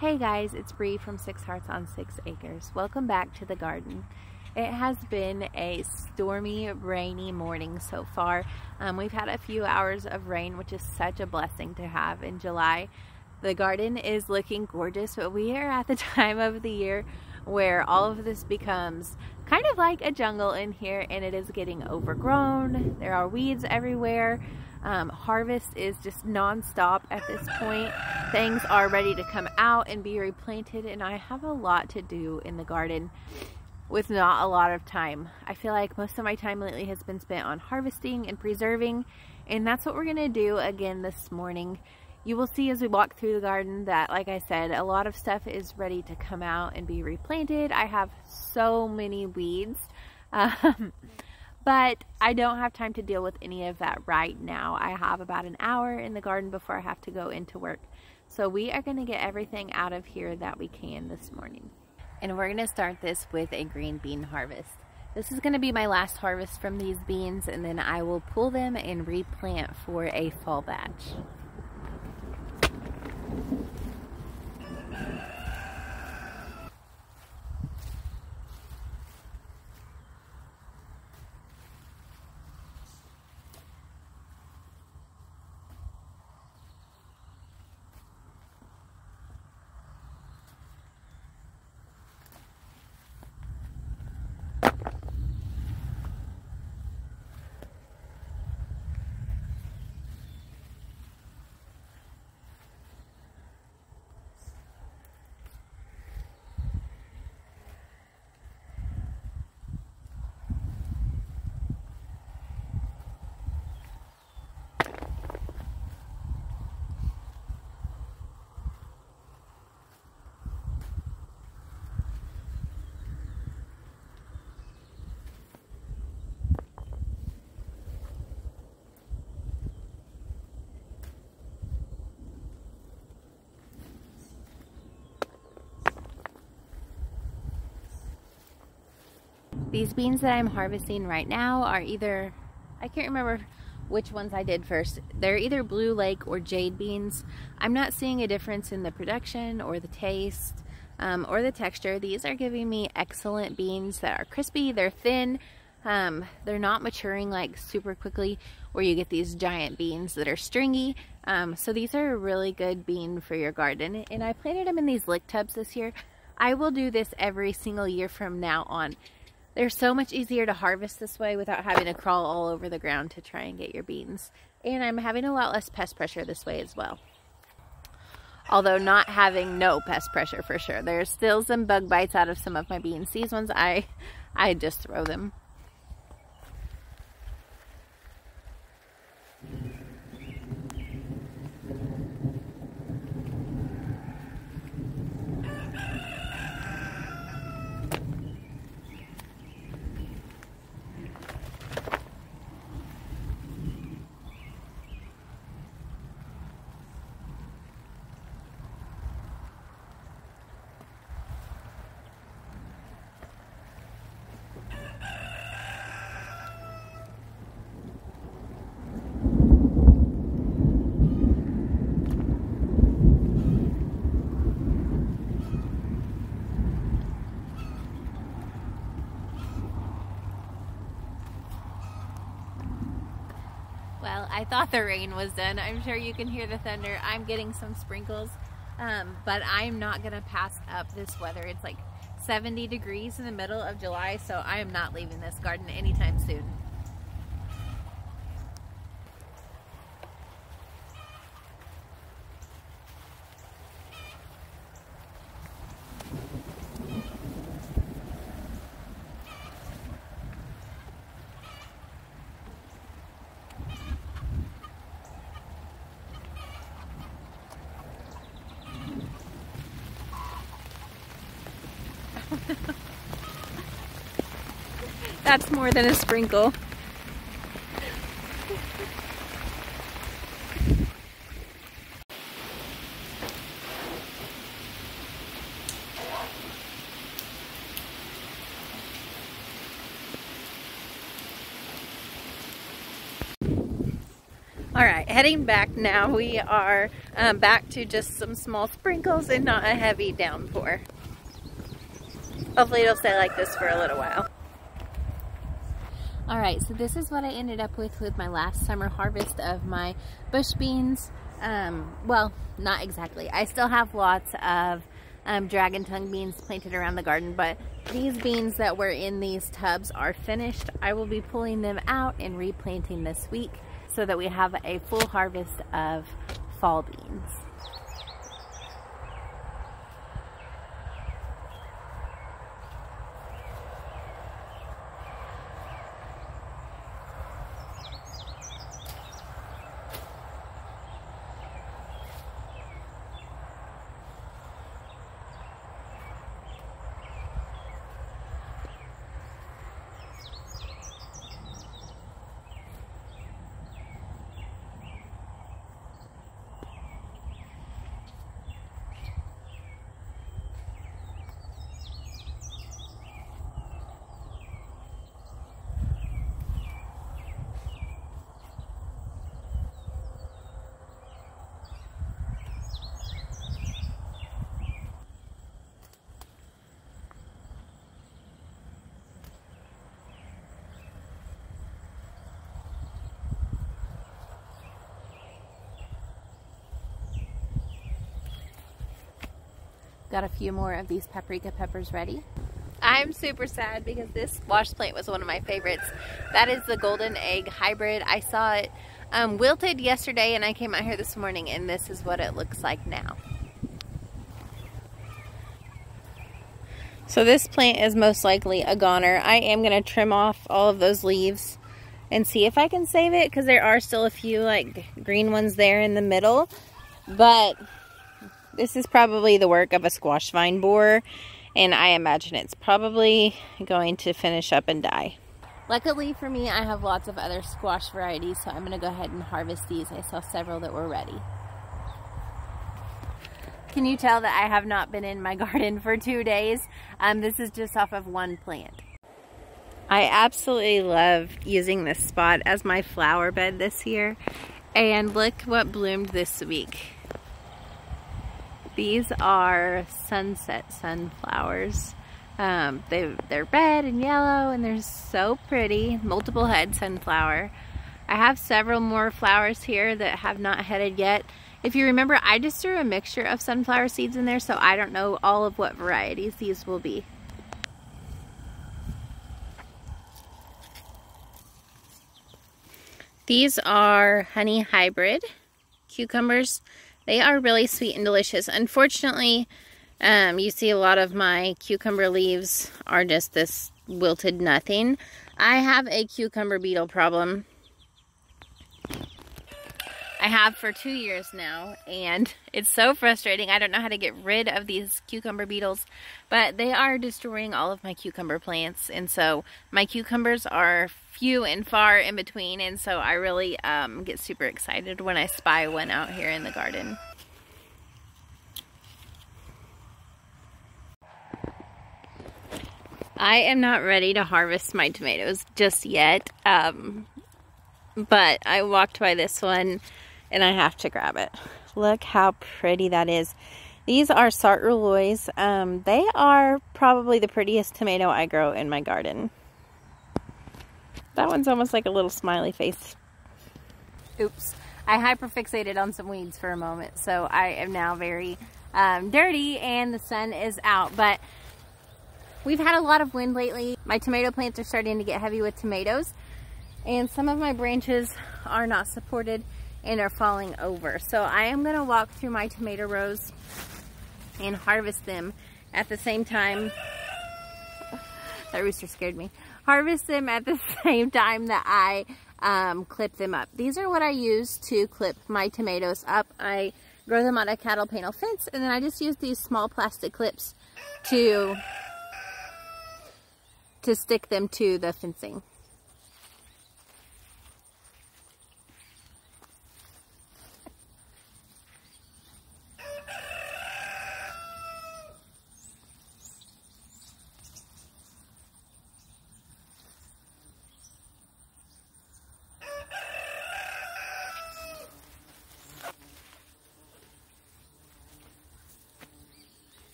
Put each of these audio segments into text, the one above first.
Hey guys, it's Bree from 6 Hearts on 6 Acres. Welcome back to the garden. It has been a stormy, rainy morning so far. We've had a few hours of rain, which is such a blessing to have in July. The garden is looking gorgeous, but we are at the time of the year where all of this becomes kind of like a jungle in here, and it is getting overgrown. There are weeds everywhere. Harvest is just non-stop at this point. Things are ready to come out and be replanted, and I have a lot to do in the garden with not a lot of time. I feel like most of my time lately has been spent on harvesting and preserving, and that's what we're gonna do again this morning. You will see as we walk through the garden that, like I said, a lot of stuff is ready to come out and be replanted. I have so many weeds. But I don't have time to deal with any of that right now. I have about an hour in the garden before I have to go into work. So we are going to get everything out of here that we can this morning. And we're going to start this with a green bean harvest. This is going to be my last harvest from these beans, and then I will pull them and replant for a fall batch. These beans that I'm harvesting right now are either, I can't remember which ones I did first. They're either Blue Lake or Jade beans. I'm not seeing a difference in the production or the taste or the texture. These are giving me excellent beans that are crispy, they're thin, they're not maturing like super quickly where you get these giant beans that are stringy. So these are a really good bean for your garden, and I planted them in these lick tubs this year. I will do this every single year from now on. They're so much easier to harvest this way without having to crawl all over the ground to try and get your beans. And I'm having a lot less pest pressure this way as well. Although not having no pest pressure for sure. There's still some bug bites out of some of my beans. These ones I just throw them. Well, I thought the rain was done. I'm sure you can hear the thunder. I'm getting some sprinkles, but I'm not gonna pass up this weather. It's like 70 degrees in the middle of July, so I am not leaving this garden anytime soon. That's more than a sprinkle. All right, heading back now. We are back to just some small sprinkles and not a heavy downpour. Hopefully it'll stay like this for a little while. All right, so this is what I ended up with my last summer harvest of my bush beans. Well, not exactly. I still have lots of dragon tongue beans planted around the garden, but these beans that were in these tubs are finished. I will be pulling them out and replanting this week so that we have a full harvest of fall beans. Got a few more of these paprika peppers ready. I'm super sad because this squash plant was one of my favorites. That is the golden egg hybrid. I saw it wilted yesterday and I came out here this morning and this is what it looks like now. So this plant is most likely a goner. I am going to trim off all of those leaves and see if I can save it because there are still a few like green ones there in the middle. But this is probably the work of a squash vine borer, and I imagine it's probably going to finish up and die. Luckily for me, I have lots of other squash varieties, so I'm going to go ahead and harvest these. I saw several that were ready. Can you tell that I have not been in my garden for 2 days? This is just off of one plant. I absolutely love using this spot as my flower bed this year, and look what bloomed this week. These are sunset sunflowers. They're red and yellow and they're so pretty. Multiple head sunflower. I have several more flowers here that have not headed yet. If you remember, I just threw a mixture of sunflower seeds in there, so I don't know all of what varieties these will be. These are honey hybrid cucumbers. They are really sweet and delicious. Unfortunately, you see a lot of my cucumber leaves are just this wilted nothing. I have a cucumber beetle problem. I have for 2 years now, and it's so frustrating. I don't know how to get rid of these cucumber beetles, but they are destroying all of my cucumber plants, and so my cucumbers are few and far in between, and so I really get super excited when I spy one out here in the garden. I am not ready to harvest my tomatoes just yet, but I walked by this one and I have to grab it. Look how pretty that is. These are Sartre-Loys. They are probably the prettiest tomato I grow in my garden. That one's almost like a little smiley face. Oops. I hyperfixated on some weeds for a moment, so I am now very dirty and the sun is out. But we've had a lot of wind lately. My tomato plants are starting to get heavy with tomatoes, and some of my branches are not supported and are falling over. So I am going to walk through my tomato rows and harvest them at the same time. That rooster scared me. Harvest them at the same time that I clip them up. These are what I use to clip my tomatoes up. I grow them on a cattle panel fence, and then I just use these small plastic clips to stick them to the fencing.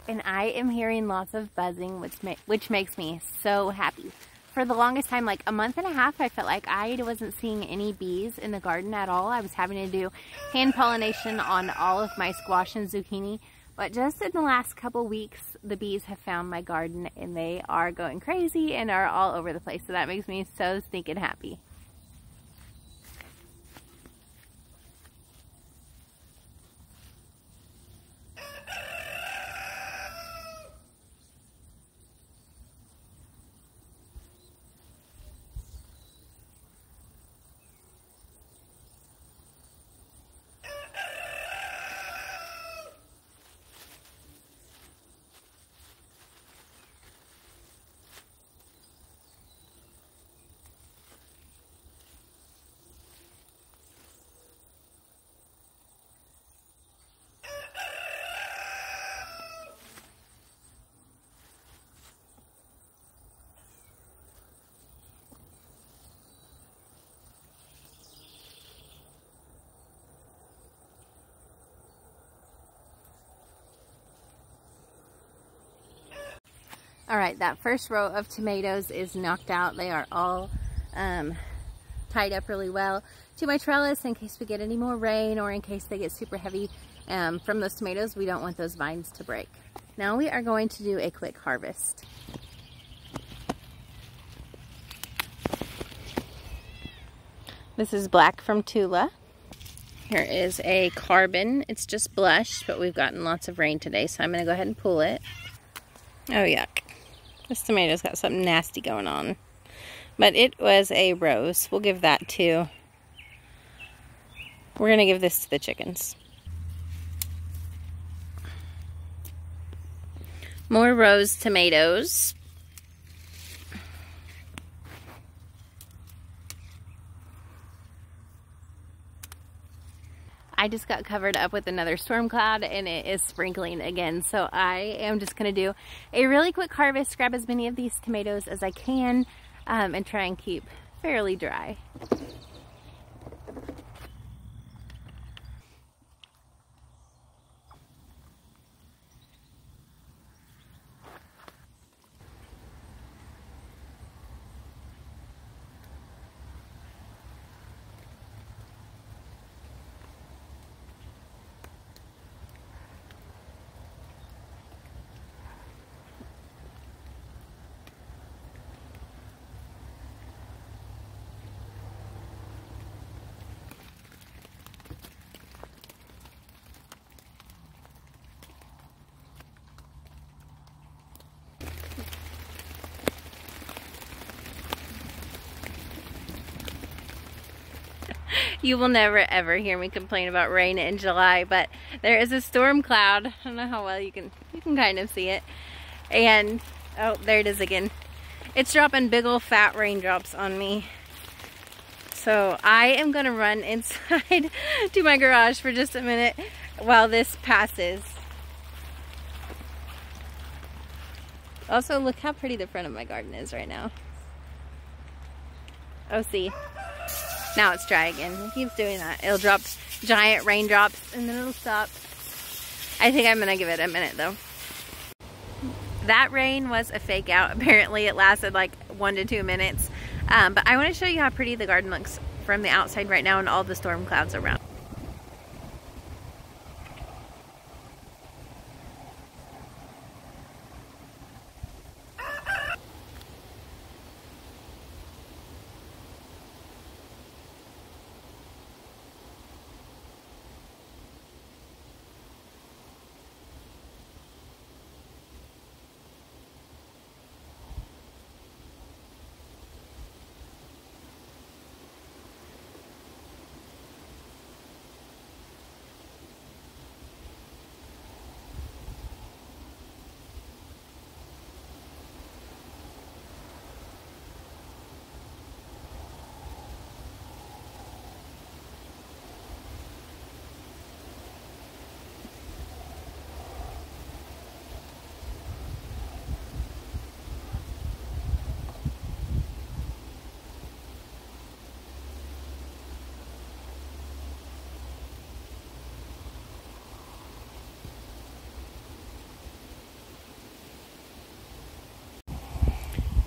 and I am hearing lots of buzzing, which makes me so happy. For the longest time, like a month and a half, I felt like I wasn't seeing any bees in the garden at all. I was having to do hand pollination on all of my squash and zucchini. But just in the last couple weeks, the bees have found my garden and they are going crazy and are all over the place. So that makes me so stinking happy. All right, that first row of tomatoes is knocked out. They are all tied up really well to my trellis in case we get any more rain or in case they get super heavy from those tomatoes. We don't want those vines to break. Now we are going to do a quick harvest. This is black from Tula. Here is a carbon. It's just blush, but we've gotten lots of rain today, so I'm going to go ahead and pull it. Oh, yuck. This tomato's got something nasty going on. But it was a rose. We'll give that to... We're going to give this to the chickens. More rose tomatoes. I just got covered up with another storm cloud and it is sprinkling again. So I am just going to do a really quick harvest, grab as many of these tomatoes as I can, and try and keep fairly dry. You will never ever hear me complain about rain in July, but there is a storm cloud. I don't know how well you can kind of see it. And oh, there it is again. It's dropping big old fat raindrops on me. So I am gonna run inside to my garage for just a minute while this passes. Also, look how pretty the front of my garden is right now. Oh, see. Now it's dry again. It keeps doing that. It'll drop giant raindrops and then it'll stop. I think I'm gonna give it a minute though. That rain was a fake out. Apparently it lasted like 1 to 2 minutes. But I want to show you how pretty the garden looks from the outside right now and all the storm clouds around.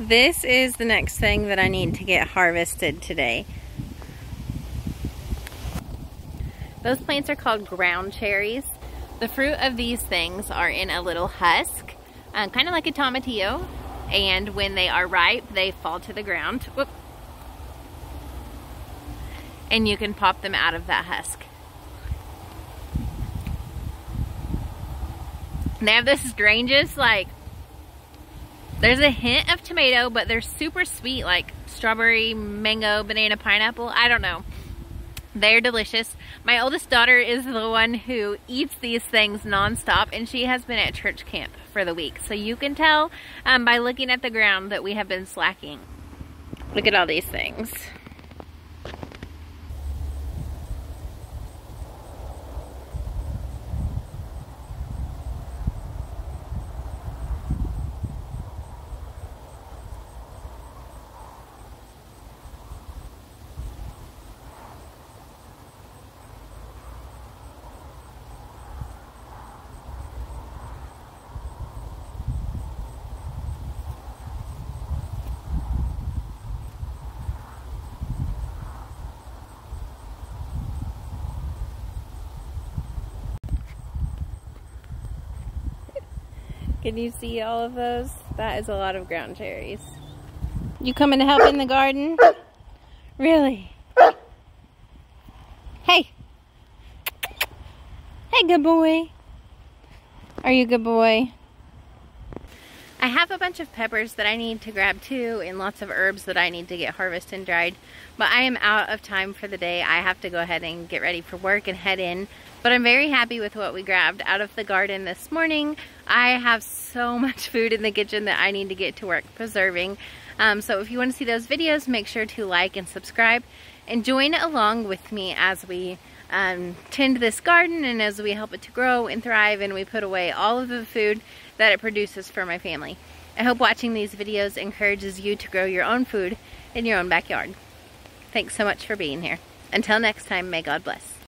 this is the next thing that I need to get harvested today. Those plants are called ground cherries. The fruit of these things are in a little husk, kind of like a tomatillo, and when they are ripe, they fall to the ground. Whoop. And you can pop them out of that husk. They have the strangest, like, there's a hint of tomato, but they're super sweet, like strawberry, mango, banana, pineapple. I don't know. They're delicious. My oldest daughter is the one who eats these things nonstop, and she has been at church camp for the week. So you can tell by looking at the ground that we have been slacking. Look at all these things. Can you see all of those? That is a lot of ground cherries. You coming to help in the garden? Really? Hey! Hey, good boy. Are you a good boy? I have a bunch of peppers that I need to grab too, and lots of herbs that I need to get harvested and dried. But I am out of time for the day. I have to go ahead and get ready for work and head in. But I'm very happy with what we grabbed out of the garden this morning. I have so much food in the kitchen that I need to get to work preserving. So if you want to see those videos, make sure to like and subscribe and join along with me as we tend this garden and as we help it to grow and thrive, and we put away all of the food that it produces for my family. I hope watching these videos encourages you to grow your own food in your own backyard. Thanks so much for being here. Until next time, may God bless.